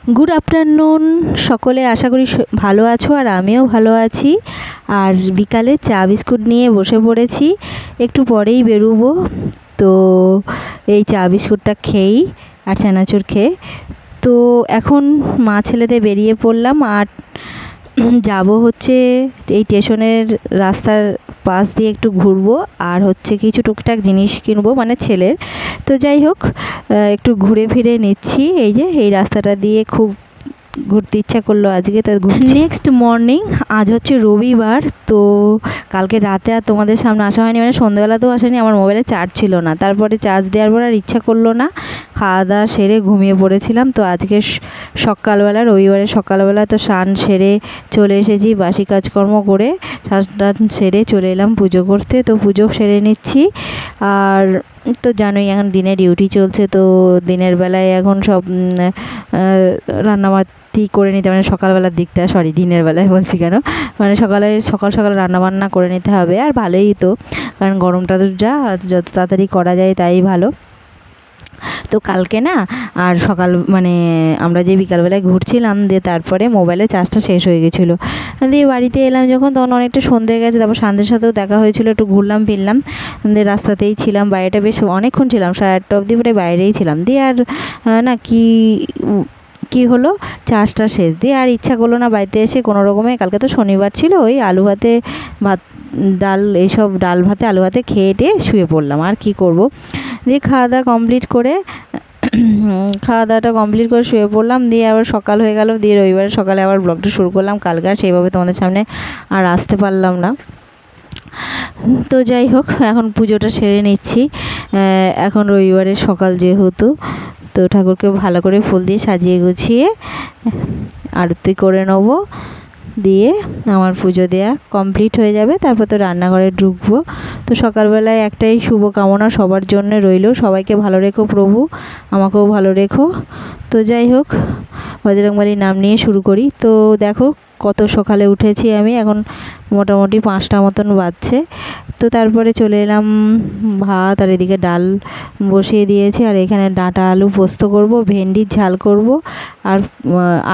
Good afternoon সকলে, আশা করি ভালো আছো আর আমিও ভালো আছি। আর বিকালে চা বিস্কুট নিয়ে বসে পড়েছি, একটু পরেই বেরোবো। তো এই চা বিস্কুটটা খেয়েই আর চানাচুর খেয়ে তো এখন মা ছেলেতে বেরিয়ে পড়লাম। আর যাব হচ্ছে এই স্টেশনের রাস্তার পাশ দিয়ে একটু ঘুরবো, আর হচ্ছে কিছু টুকটাক জিনিস কিনবো মানে ছেলের। তো যাই হোক, একটু ঘুরে ফিরে নিচ্ছি। এই যে এই রাস্তাটা দিয়ে খুব ঘুরতে ইচ্ছা করলো আজকে, তো ঘুরছি। নেক্সট মর্নিং, আজ হচ্ছে রবিবার। তো কালকে রাতে আর তোমাদের সামনে আসা হয়নি, মানে সন্ধ্যেবেলাতেও আসেনি, আমার মোবাইলে চার্জ ছিল না। তারপরে চার্জ দেওয়ার পর আর ইচ্ছা করলো না, খাওয়া দাওয়া সেরে ঘুমিয়ে পড়েছিলাম। তো আজকে সকালবেলা, রবিবারের সকালবেলা তো স্নান সেরে চলে এসেছি, বাসি কাজকর্ম করে স্নান সেরে চলে এলাম পুজো করতে। তো পুজো সেরে নিচ্ছি। আর তো জানোই এখন দিনে ডিউটি চলছে, তো দিনের বেলায় এখন সব রান্নাবাতি করে নিতে, মানে সকালবেলার দিকটা, দিনের বেলায় বলছি কেন, মানে সকাল সকাল রান্নাবান্না করে নিতে হবে। আর ভালোই তো, কারণ গরমটা তো যত তাড়াতাড়ি করা যায় তাই ভালো। তো কালকে না, আর মানে আমরা যে বিকালবেলায় ঘুরছিলাম, দিয়ে তারপরে মোবাইলে চার্জটা শেষ হয়ে গেছিলো। দিয়ে বাড়িতে এলাম যখন, তখন অনেকটা সন্ধে গেছে। তারপর শান্তির সাথেও দেখা হয়েছিল, একটু ঘুরলাম ফিরলাম, দিয়ে রাস্তাতেই ছিলাম। বাইরেটা বেশ অনেকক্ষণ ছিলাম, 8:30 অবধি প্রায় বাইরেই ছিলাম। দিয়ে আর না কি হলো, চার্জটা শেষ। দিয়ে আর ইচ্ছা করলো না বাড়িতে এসে কোনো রকমে, কালকে তো শনিবার ছিল, ওই আলু ভাতে ভাত ডাল, এইসব ডাল ভাতে আলু ভাতে খেয়ে টেয়ে শুয়ে পড়লাম। আর কি করব। দিয়ে খাওয়া দাওয়াটা কমপ্লিট করে শুয়ে পড়লাম। দিয়ে আবার সকাল হয়ে গেল। দিয়ে রবিবার সকালে আবার ব্লগটা শুরু করলাম। কালকে আর সেইভাবে তোমাদের সামনে আর আসতে পারলাম না। তো যাই হোক, এখন পুজোটা সেরে নিচ্ছি। এখন রবিবারের সকাল যেহেতু, তো ঠাকুরকে ভালো করে ফুল দিয়ে সাজিয়ে গুছিয়ে আরতি করে নেবো। দিয়ে আমার পুজো দেয়া কমপ্লিট হয়ে যাবে। তারপর তো রান্নাঘরে ঢুকবো। তো সকালবেলায় একটাই শুভ কামনা সবার জন্য রইল, সবাইকে ভালো রেখো প্রভু, আমাকেও ভালো রেখো। তো যাই হোক, বজরংবলীর নাম নিয়ে শুরু করি। তো দেখো কত সকালে উঠেছি আমি, এখন মোটামুটি 5টা মতন বাজছে। তো তারপরে চলে এলাম, ভাত আর এদিকে ডাল বসিয়ে দিয়েছি। আর এখানে ডাঁটা আলু পোস্ত করব, ভেন্ডির ঝাল করব, আর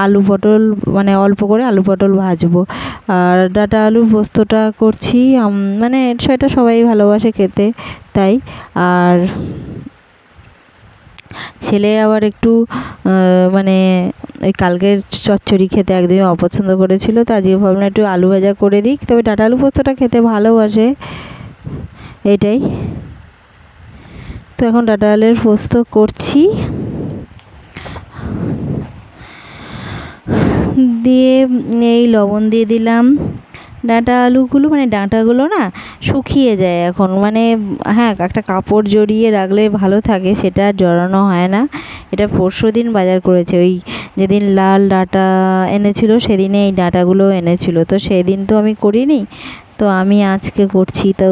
আলু পটল, মানে অল্প করে আলু পটল ভাজবো। আর ডাঁটা আলু পোস্তটা করছি, মানে সেটা সবাই ভালোবাসে খেতে, তাই। আর ছেলে আবার একটু মানে ওই কালকের চচ্চড়ি খেতে একদমই অপছন্দ করেছিল, তো আজকে ভাবলাম একটু আলু ভাজা করে দিই। তবে ডাঁটা আলু পোস্তটা খেতে ভালোবাসে, এটাই। তো এখন ডাঁটা আলুর পোস্ত করছি। দিয়ে এই লবণ দিয়ে দিলাম। ডাঁটা আলুগুলো, মানে ডাঁটাগুলো না শুকিয়ে যায় এখন, মানে হ্যাঁ একটা কাপড় জড়িয়ে রাখলে ভালো থাকে, সেটা জড়ানো হয় না। এটা পরশুদিন বাজার করেছে, ওই যেদিন লাল ডাঁটা এনেছিল সেদিনে এই ডাঁটাগুলো এনেছিল। তো সেদিন তো আমি করিনি, তো আমি আজকে করছি। তো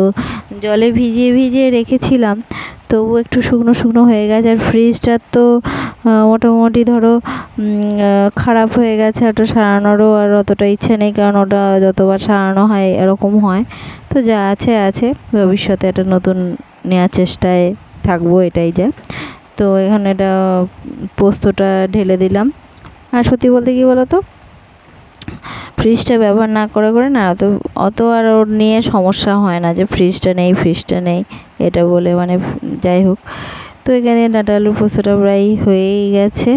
জলে ভিজিয়ে রেখেছিলাম, তবু একটু শুকনো শুকনো হয়ে গেছে। আর ফ্রিজটা তো মোটামুটি ধরো খারাপ হয়ে গেছে, ওটা সারানোরও আর অতটা ইচ্ছে নেই, কারণ ওটা যতবার সারানো হয় এরকম হয়। তো যা আছে, ভবিষ্যতে একটা নতুন নেওয়ার চেষ্টায় থাকবো, এটাই যা। তো এখানে এটা পোস্তটা ঢেলে দিলাম। আর সত্যি বলতে কি বলো তো, ফ্রিজটা ব্যবহার না করে না অত আর ওর নিয়ে সমস্যা হয় না, যে ফ্রিজটা নেই এটা বলে, মানে যাই হোক। তো এখানে ডাঁটা আলুর পোস্তটা প্রায় হয়েই গেছে।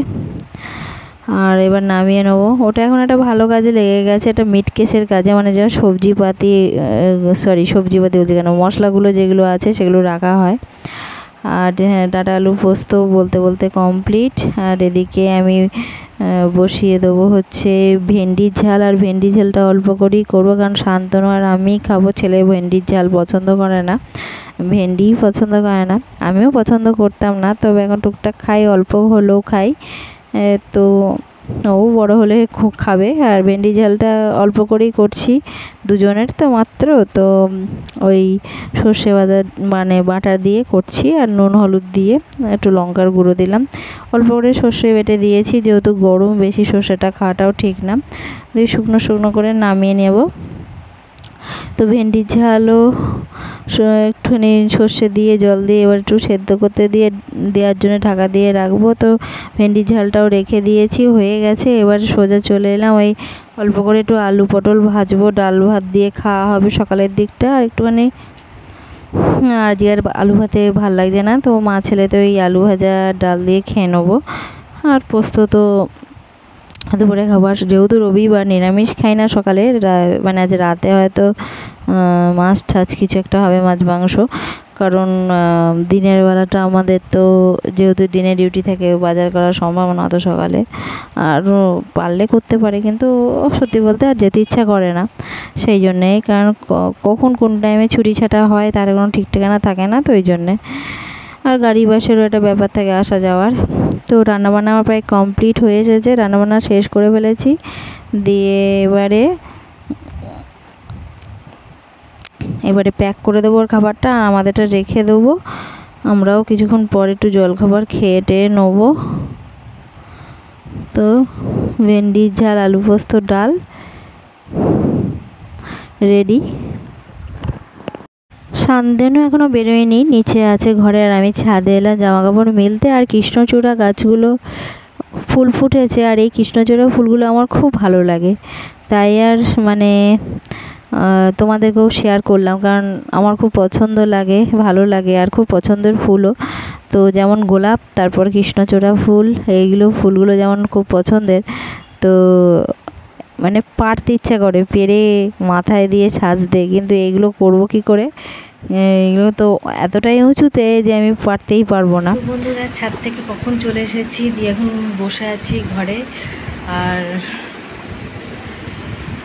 আর এবার নামিয়ে নেবো। ওটা এখন একটা ভালো কাজে লেগে গেছে, একটা মিট কেসের কাজে, মানে যা সবজিপাতি বলছি কেন, মশলাগুলো যেগুলো আছে সেগুলো রাখা হয়। আর হ্যাঁ, ডাঁটা আলু পোস্ত বলতে কমপ্লিট। আর এদিকে আমি বসিয়ে দেবো হচ্ছে ভেন্ডির ঝাল। আর ভেন্ডির ঝালটা অল্প করেই করবো, কারণ শান্তনু আর আমি খাবো, ছেলে ভেন্ডির ঝাল পছন্দ করে না, ভেন্ডিই পছন্দ করে না। আমিও পছন্দ করতাম না, তবে এখন টুকটাক খাই, অল্প হলেও খাই। তো ও বড় হলে খুব খাবে। আর ভেন্ডি ঝালটা অল্প করেই করছি, দুজনের তো মাত্র। তো ওই সর্ষে বাটা দিয়ে করছি, আর নুন হলুদ দিয়ে একটু লঙ্কার গুঁড়ো দিলাম, অল্প করে সর্ষে বেটে দিয়েছি, যেহেতু গরম বেশি সর্ষেটা খাওয়াটাও ঠিক না। দিয়ে শুকনো করে নামিয়ে নেব। তো ভেন্ডির ঝালও একটুখানি সর্ষে দিয়ে জল দিয়ে এবার একটু সেদ্ধ করতে দেওয়ার জন্য ঢাকা দিয়ে রাখবো। তো ভেন্ডির ঝালটাও রেখে দিয়েছি, হয়ে গেছে। এবার সোজা চলে এলাম ওই অল্প করে একটু আলু পটল ভাজবো, ডাল ভাত দিয়ে খাওয়া হবে সকালের দিকটা। আর একটুখানি আজকে আর আলু ভাতে ভাল লাগছে না, তো মা ছেলে তো ওই আলু ভাজা ডাল দিয়ে খেয়ে নেবো। আর পোস্ত তো দুপুরে খাবার, যেহেতু রবিবার নিরামিষ খাই না সকালে, মানে আজ রাতে হয়তো মাছ টাছ কিছু একটা হবে, মাছ মাংস। কারণ দিনের বেলাটা আমাদের তো যেহেতু দিনে ডিউটি থাকে, বাজার করার সম্ভাবনা অত সকালে। আর পারলে করতে পারে, কিন্তু সত্যি বলতে আর যেতে ইচ্ছা করে না সেই জন্যেই। কারণ কখন কোন টাইমে ছুটি ছাটা হয় তার কোনো ঠিক ঠিকানা থাকে না, তো ওই জন্যে। আর গাড়ি বাসেরও একটা ব্যাপার থাকে আসা যাওয়ার। তো রান্নাবান্না আমার প্রায় কমপ্লিট হয়ে এসেছে, রান্নাবান্না শেষ করে ফেলেছি। দিয়ে এবারে প্যাক করে দেবো ওর খাবারটা, আর আমাদেরটা রেখে দেবো। আমরাও কিছুক্ষণ পর একটু জলখাবার খেয়ে টেয়ে নেবো। তো ভেন্ডির ঝাল আলু পোস্ত ডাল রেডি। শান্তনু এখনও বেরোয়নি, নিচে আছে ঘরে, আর আমি ছাদে এলাম জামা কাপড় মেলতে। আর কৃষ্ণচূড়া গাছগুলো ফুল ফুটেছে, আর এই কৃষ্ণচূড়া ফুলগুলো আমার খুব ভালো লাগে, তাই আর মানে তোমাদেরকেও শেয়ার করলাম। কারণ আমার খুব পছন্দ লাগে, ভালো লাগে, আর খুব পছন্দের ফুলও। তো যেমন গোলাপ, তারপর কৃষ্ণচূড়া ফুল, এইগুলো ফুলগুলো যেমন খুব পছন্দের, তো মানে পারতে ইচ্ছা করে পেরে মাথায় দিয়ে সাজতে, কিন্তু এগুলো করবো কি করে? এগুলো তো এতটাই উঁচুতে যে আমি পারতেই পারবো না। বন্ধুরা, ছাদ থেকে কখন চলে এসেছি, দিয়ে এখন বসে আছি ঘরে। আর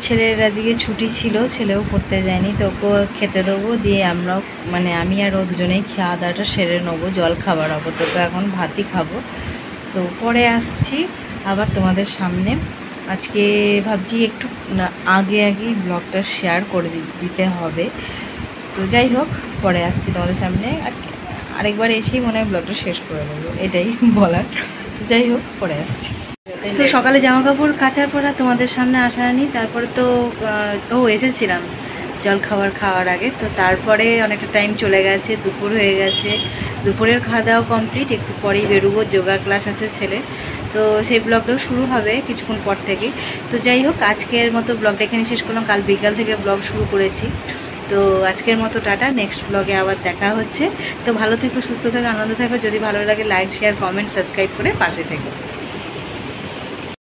ছেলের আজকে ছুটি ছিল, ছেলেও পড়তে যায়নি, তো ওকে খেতে দেবো। দিয়ে আমরাও মানে আমি আর ও দুজনেই খাওয়া দাওয়াটা সেরে নেবো। জল খাবার আপাতত এখন ভাতই খাবো। তো পরে আসছি আবার তোমাদের সামনে। আজকে ভাবছি একটু আগেই ব্লগটা শেয়ার করে দিতে হবে। তো যাই হোক, পরে আসছি তোমাদের সামনে। আরেকবার এসেই মনে হয় ব্লগটা শেষ করে দেবো, এটাই বলার। তো যাই হোক, পরে আসছি। তো সকালে জামা কাপড় কাচার পর তোমাদের সামনে আসা হয়নি। তারপরে তো এসেছিলাম খাওয়ার আগে। তো তারপরে অনেকটা টাইম চলে গেছে, দুপুর হয়ে গেছে। দুপুরের খাওয়া দাওয়া কমপ্লিট, একটু পরেই বেরোবো, যোগা ক্লাস আছে ছেলে, তো সেই ব্লগটাও শুরু হবে কিছুক্ষণ পর থেকে। তো যাই হোক, আজকের মতো ব্লগটা এখানে শেষ করলাম। কাল বিকাল থেকে ব্লগ শুরু করেছি। তো আজকের মতো টাটা, নেক্সট ব্লগে আবার দেখা হচ্ছে। তো ভালো থেকো, সুস্থ থেকো, আনন্দ থেকো। যদি ভালো লাগে লাইক শেয়ার কমেন্ট সাবস্ক্রাইব করে পাশে থেকো।